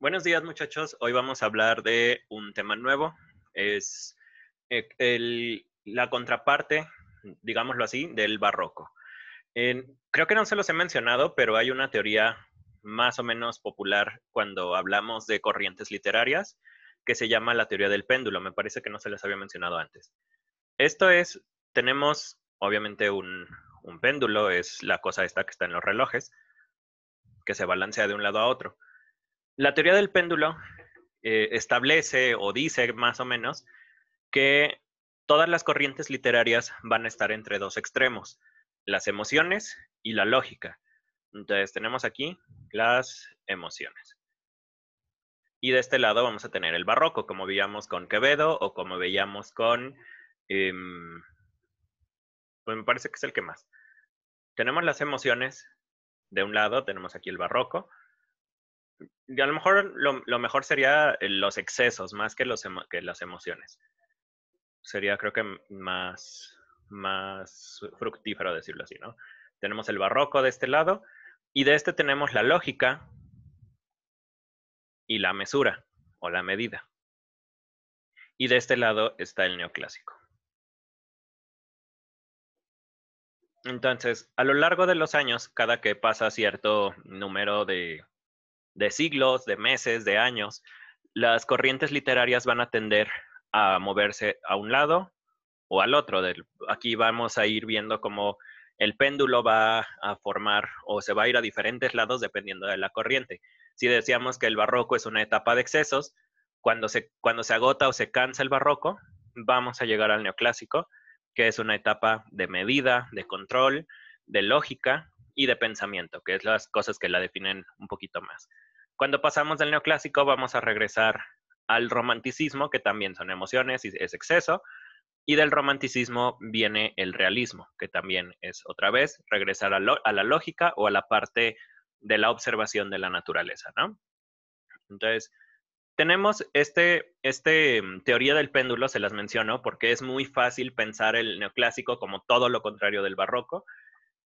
Buenos días, muchachos. Hoy vamos a hablar de un tema nuevo. Es la contraparte, digámoslo así, del barroco. Creo que no se los he mencionado, pero hay una teoría más o menos popular cuando hablamos de corrientes literarias que se llama la teoría del péndulo. Me parece que no se les había mencionado antes. Esto es, tenemos obviamente un péndulo, es la cosa esta que está en los relojes, que se balancea de un lado a otro. La teoría del péndulo establece o dice más o menos que todas las corrientes literarias van a estar entre dos extremos, las emociones y la lógica. Entonces tenemos aquí las emociones. Y de este lado vamos a tener el barroco, como veíamos con Quevedo o como veíamos con, pues me parece que es el que más. Tenemos las emociones de un lado, tenemos aquí el barroco, y a lo mejor lo mejor sería los excesos más que, que las emociones. Sería creo que más fructífero decirlo así, ¿no? Tenemos el barroco de este lado y de este tenemos la lógica y la mesura o la medida. Y de este lado está el neoclásico. Entonces, a lo largo de los años, cada que pasa cierto número de siglos, de meses, de años, las corrientes literarias van a tender a moverse a un lado o al otro. Aquí vamos a ir viendo cómo el péndulo va a formar o se va a ir a diferentes lados dependiendo de la corriente. Si decíamos que el barroco es una etapa de excesos, cuando se agota o se cansa el barroco, vamos a llegar al neoclásico, que es una etapa de medida, de control, de lógica y de pensamiento, que es las cosas que la definen un poquito más. Cuando pasamos del neoclásico, vamos a regresar al romanticismo, que también son emociones y es exceso, y del romanticismo viene el realismo, que también es otra vez regresar a la lógica o a la parte de la observación de la naturaleza, ¿no? Entonces, tenemos teoría del péndulo, se las menciono, porque es muy fácil pensar el neoclásico como todo lo contrario del barroco.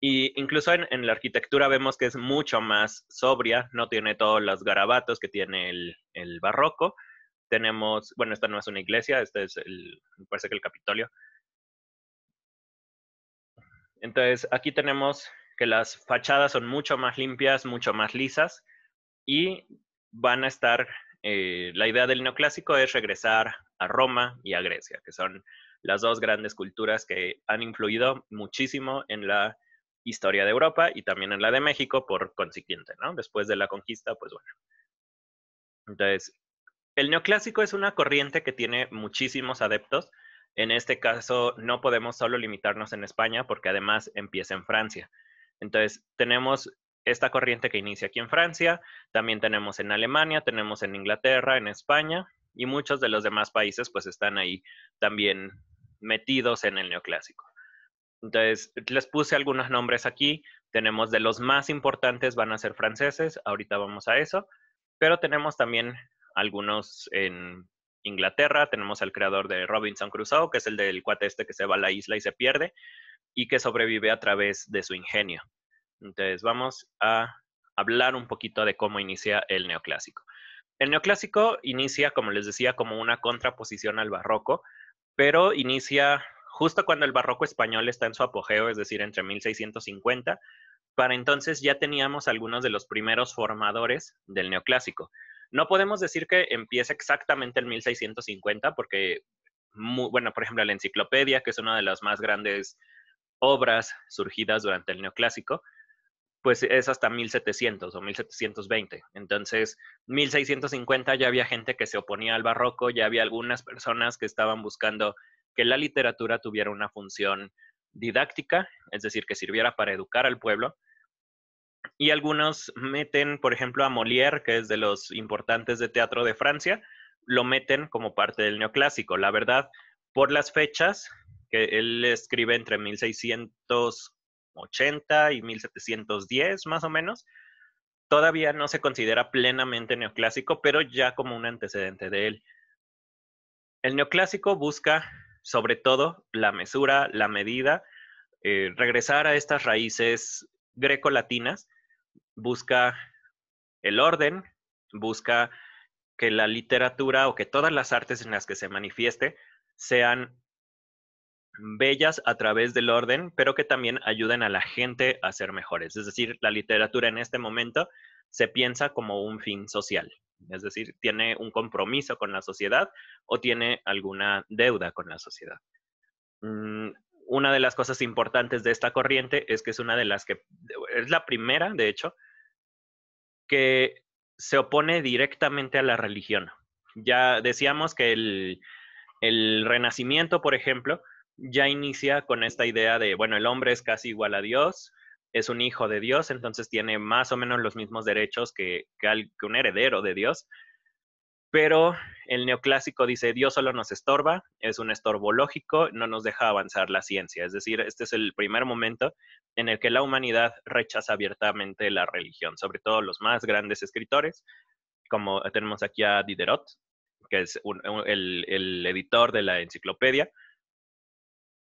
Y incluso en la arquitectura vemos que es mucho más sobria, no tiene todos los garabatos que tiene el barroco. Tenemos, bueno, esta no es una iglesia, este es me parece que el Capitolio. Entonces, aquí tenemos que las fachadas son mucho más limpias, mucho más lisas y van a estar, la idea del neoclásico es regresar a Roma y a Grecia, que son las dos grandes culturas que han influido muchísimo en la historia de Europa y también en la de México por consiguiente, ¿no? Después de la conquista, pues bueno. Entonces, el neoclásico es una corriente que tiene muchísimos adeptos. En este caso, no podemos solo limitarnos en España porque además empieza en Francia. Entonces, tenemos esta corriente que inicia aquí en Francia, también tenemos en Alemania, tenemos en Inglaterra, en España y muchos de los demás países pues están ahí también metidos en el neoclásico. Entonces, les puse algunos nombres aquí. Tenemos de los más importantes van a ser franceses, ahorita vamos a eso, pero tenemos también algunos en Inglaterra, tenemos al creador de Robinson Crusoe, que es el del cuate este que se va a la isla y se pierde, y que sobrevive a través de su ingenio. Entonces, vamos a hablar un poquito de cómo inicia el neoclásico. El neoclásico inicia, como les decía, como una contraposición al barroco, pero inicia justo cuando el barroco español está en su apogeo, es decir, entre 1650. Para entonces ya teníamos algunos de los primeros formadores del neoclásico. No podemos decir que empiece exactamente en 1650, porque, bueno, por ejemplo, la enciclopedia, que es una de las más grandes obras surgidas durante el neoclásico, pues es hasta 1700 o 1720. Entonces, 1650 ya había gente que se oponía al barroco, ya había algunas personas que estaban buscando que la literatura tuviera una función didáctica, es decir, que sirviera para educar al pueblo. Y algunos meten, por ejemplo, a Molière, que es de los importantes de teatro de Francia, lo meten como parte del neoclásico. La verdad, por las fechas, que él escribe entre 1680 y 1710, más o menos, todavía no se considera plenamente neoclásico, pero ya como un antecedente de él. El neoclásico busca, sobre todo, la mesura, la medida, regresar a estas raíces grecolatinas, busca el orden, busca que la literatura o que todas las artes en las que se manifieste sean bellas a través del orden, pero que también ayuden a la gente a ser mejores. Es decir, la literatura en este momento se piensa como un fin social. Es decir, tiene un compromiso con la sociedad o tiene alguna deuda con la sociedad. Una de las cosas importantes de esta corriente es que es una de las que, es la primera, de hecho, que se opone directamente a la religión. Ya decíamos que el Renacimiento, por ejemplo, ya inicia con esta idea de, bueno, el hombre es casi igual a Dios, es un hijo de Dios, entonces tiene más o menos los mismos derechos que un heredero de Dios, pero el neoclásico dice, Dios solo nos estorba, es un estorbo lógico, no nos deja avanzar la ciencia. Es decir, este es el primer momento en el que la humanidad rechaza abiertamente la religión, sobre todo los más grandes escritores, como tenemos aquí a Diderot, que es el editor de la enciclopedia.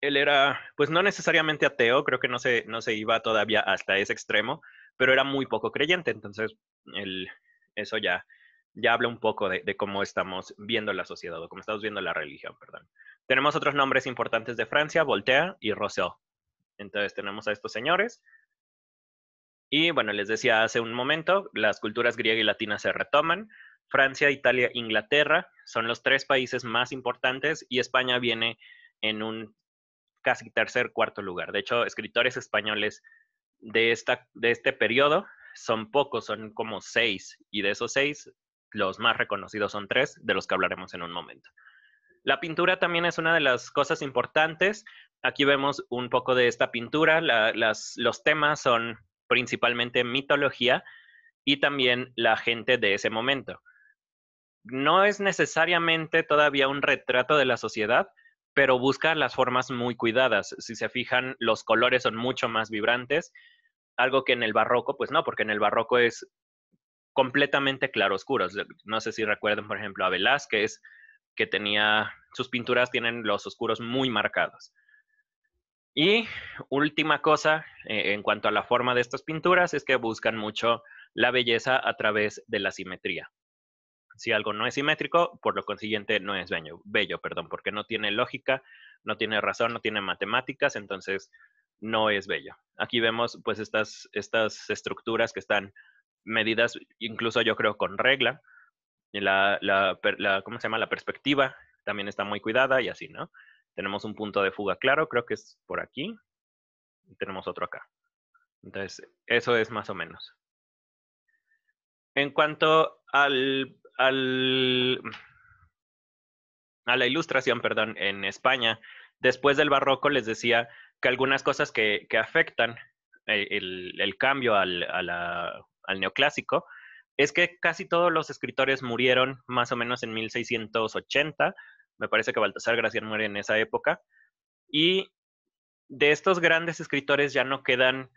Él era, pues no necesariamente ateo, creo que no se iba todavía hasta ese extremo, pero era muy poco creyente, entonces eso ya habla un poco de cómo estamos viendo la sociedad o cómo estamos viendo la religión, perdón. Tenemos otros nombres importantes de Francia, Voltaire y Rousseau. Entonces tenemos a estos señores. Y bueno, les decía hace un momento, las culturas griega y latina se retoman. Francia, Italia, Inglaterra son los 3 países más importantes y España viene en un casi tercer, cuarto lugar. De hecho, escritores españoles de este periodo son pocos, son como 6, y de esos 6, los más reconocidos son 3, de los que hablaremos en un momento. La pintura también es una de las cosas importantes. Aquí vemos un poco de esta pintura. Los temas son principalmente mitología y también la gente de ese momento. No es necesariamente todavía un retrato de la sociedad, pero busca las formas muy cuidadas. Si se fijan, los colores son mucho más vibrantes, algo que en el barroco, pues no, porque en el barroco es completamente claroscuros. No sé si recuerdan, por ejemplo, a Velázquez, que sus pinturas tienen los oscuros muy marcados. Y última cosa, en cuanto a la forma de estas pinturas, es que buscan mucho la belleza a través de la simetría. Si algo no es simétrico, por lo consiguiente no es bello, porque no tiene lógica, no tiene razón, no tiene matemáticas, entonces no es bello. Aquí vemos pues estas estructuras que están medidas, incluso yo creo con regla. ¿Cómo se llama? La perspectiva también está muy cuidada y así, ¿no? Tenemos un punto de fuga claro, creo que es por aquí, y tenemos otro acá. Entonces, eso es más o menos. En cuanto a la ilustración, perdón, en España, después del barroco les decía que algunas cosas que afectan el cambio al neoclásico es que casi todos los escritores murieron más o menos en 1680. Me parece que Baltasar Gracián muere en esa época. Y de estos grandes escritores ya no quedan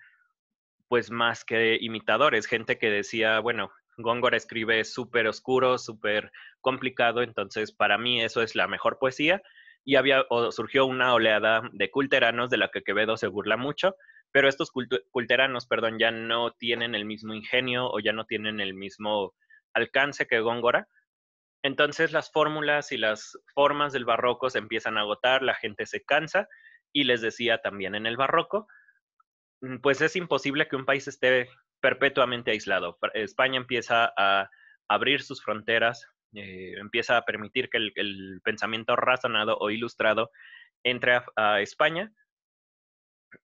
pues más que imitadores, gente que decía, bueno, Góngora escribe súper oscuro, súper complicado, entonces para mí eso es la mejor poesía. Y surgió una oleada de culteranos de la que Quevedo se burla mucho, pero estos culteranos, perdón, ya no tienen el mismo ingenio o ya no tienen el mismo alcance que Góngora. Entonces las fórmulas y las formas del barroco se empiezan a agotar, la gente se cansa, y les decía también en el barroco, pues es imposible que un país esté perpetuamente aislado. España empieza a abrir sus fronteras, empieza a permitir que el pensamiento razonado o ilustrado entre a España,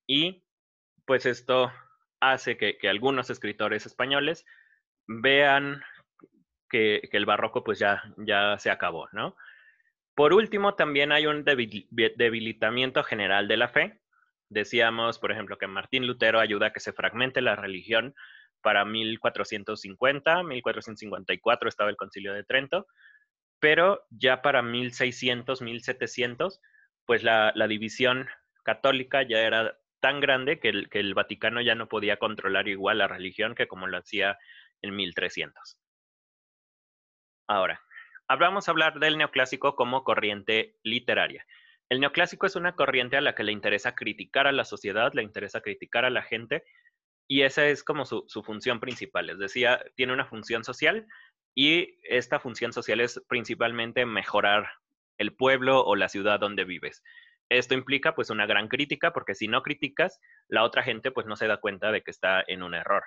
y pues esto hace que algunos escritores españoles vean que el barroco pues ya se acabó, ¿no? Por último, también hay un debilitamiento general de la fe. Decíamos, por ejemplo, que Martín Lutero ayuda a que se fragmente la religión para 1450, 1454 estaba el Concilio de Trento, pero ya para 1600, 1700, pues la división católica ya era tan grande que el Vaticano ya no podía controlar igual la religión que como lo hacía en 1300. Ahora, vamos a hablar del neoclásico como corriente literaria. El neoclásico es una corriente a la que le interesa criticar a la sociedad, le interesa criticar a la gente, y esa es como su función principal. Es decir, tiene una función social y esta función social es principalmente mejorar el pueblo o la ciudad donde vives. Esto implica pues una gran crítica, porque si no criticas, la otra gente pues no se da cuenta de que está en un error.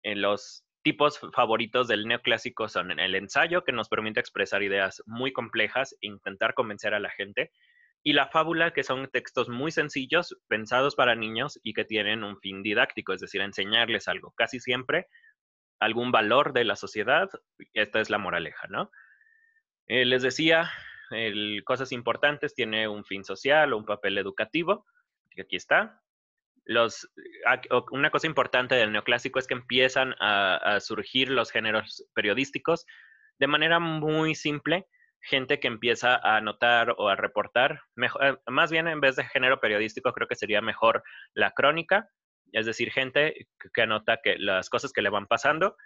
En los tipos favoritos del neoclásico son el ensayo, que nos permite expresar ideas muy complejas e intentar convencer a la gente, y la fábula, que son textos muy sencillos, pensados para niños y que tienen un fin didáctico, es decir, enseñarles algo, casi siempre algún valor de la sociedad. Esta es la moraleja, ¿no? Les decía, cosas importantes, tiene un fin social o un papel educativo, que aquí está. Una cosa importante del neoclásico es que empiezan a surgir los géneros periodísticos de manera muy simple, gente que empieza a anotar o a reportar, más bien en vez de género periodístico creo que sería mejor la crónica, es decir, gente que anota las cosas que le van pasando,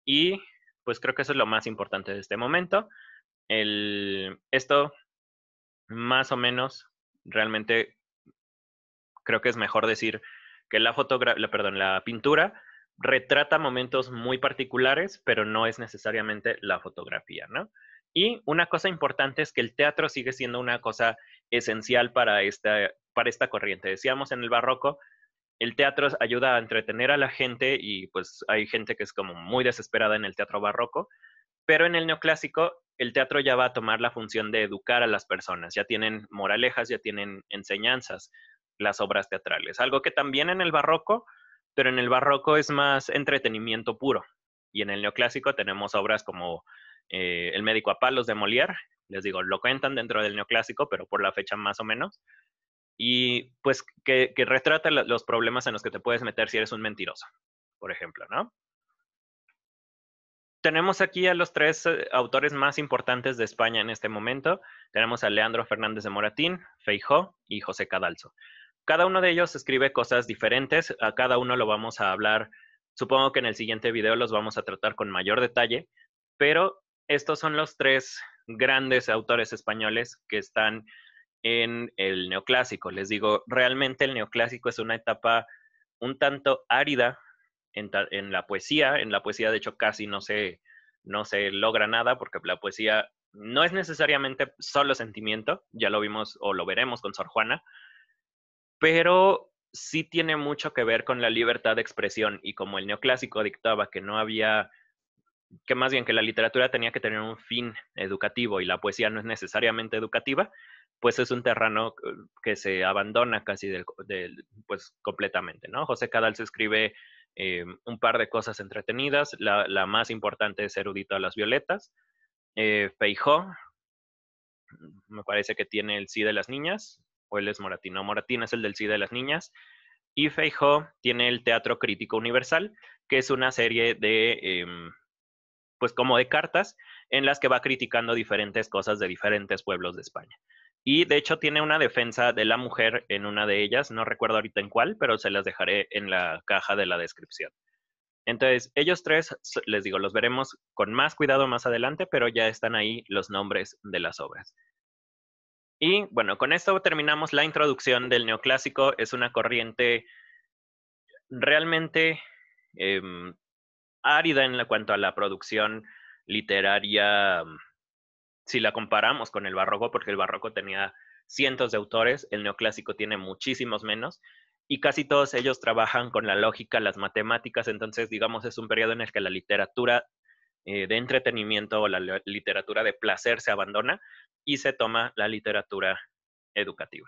y pues creo que eso es lo más importante de este momento. Esto más o menos realmente creo que es mejor decir que la pintura retrata momentos muy particulares, pero no es necesariamente la fotografía, ¿no? Y una cosa importante es que el teatro sigue siendo una cosa esencial para esta corriente. Decíamos en el barroco, el teatro ayuda a entretener a la gente y pues hay gente que es como muy desesperada en el teatro barroco, pero en el neoclásico el teatro ya va a tomar la función de educar a las personas, ya tienen moralejas, ya tienen enseñanzas las obras teatrales, algo que también en el barroco, pero en el barroco es más entretenimiento puro, y en el neoclásico tenemos obras como El médico a palos de Molière, les digo, lo cuentan dentro del neoclásico, pero por la fecha más o menos, y pues que retrata los problemas en los que te puedes meter si eres un mentiroso, por ejemplo, ¿no? Tenemos aquí a los tres autores más importantes de España en este momento. Tenemos a Leandro Fernández de Moratín, Feijó y José Cadalso. Cada uno de ellos escribe cosas diferentes, a cada uno lo vamos a hablar, supongo que en el siguiente video los vamos a tratar con mayor detalle, pero estos son los tres grandes autores españoles que están en el neoclásico. Les digo, realmente el neoclásico es una etapa un tanto árida en la poesía. En la poesía, de hecho, casi no se logra nada, porque la poesía no es necesariamente solo sentimiento, ya lo vimos o lo veremos con Sor Juana, pero sí tiene mucho que ver con la libertad de expresión, y como el neoclásico dictaba que no había, que más bien que la literatura tenía que tener un fin educativo y la poesía no es necesariamente educativa, pues es un terreno que se abandona casi pues completamente, ¿no? José Cadal se escribe un par de cosas entretenidas, la más importante es Erudito a las Violetas. Feijó, me parece que tiene el Sí de las Niñas, o él es Moratín, no, Moratín es el del Sí de las Niñas, y Feijó tiene el Teatro Crítico Universal, que es una serie de pues como de cartas en las que va criticando diferentes cosas de diferentes pueblos de España. Y de hecho tiene una defensa de la mujer en una de ellas, no recuerdo ahorita en cuál, pero se las dejaré en la caja de la descripción. Entonces, ellos tres, les digo, los veremos con más cuidado más adelante, pero ya están ahí los nombres de las obras. Y bueno, con esto terminamos la introducción del neoclásico. Es una corriente realmente eh, árida en cuanto a la producción literaria, si la comparamos con el barroco, porque el barroco tenía cientos de autores, el neoclásico tiene muchísimos menos, y casi todos ellos trabajan con la lógica, las matemáticas. Entonces, digamos, es un periodo en el que la literatura de entretenimiento o la literatura de placer se abandona y se toma la literatura educativa.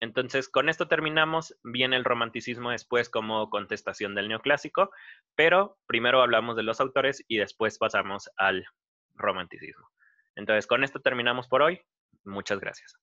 Entonces, con esto terminamos. Viene el romanticismo después como contestación del neoclásico, pero primero hablamos de los autores y después pasamos al romanticismo. Entonces, con esto terminamos por hoy. Muchas gracias.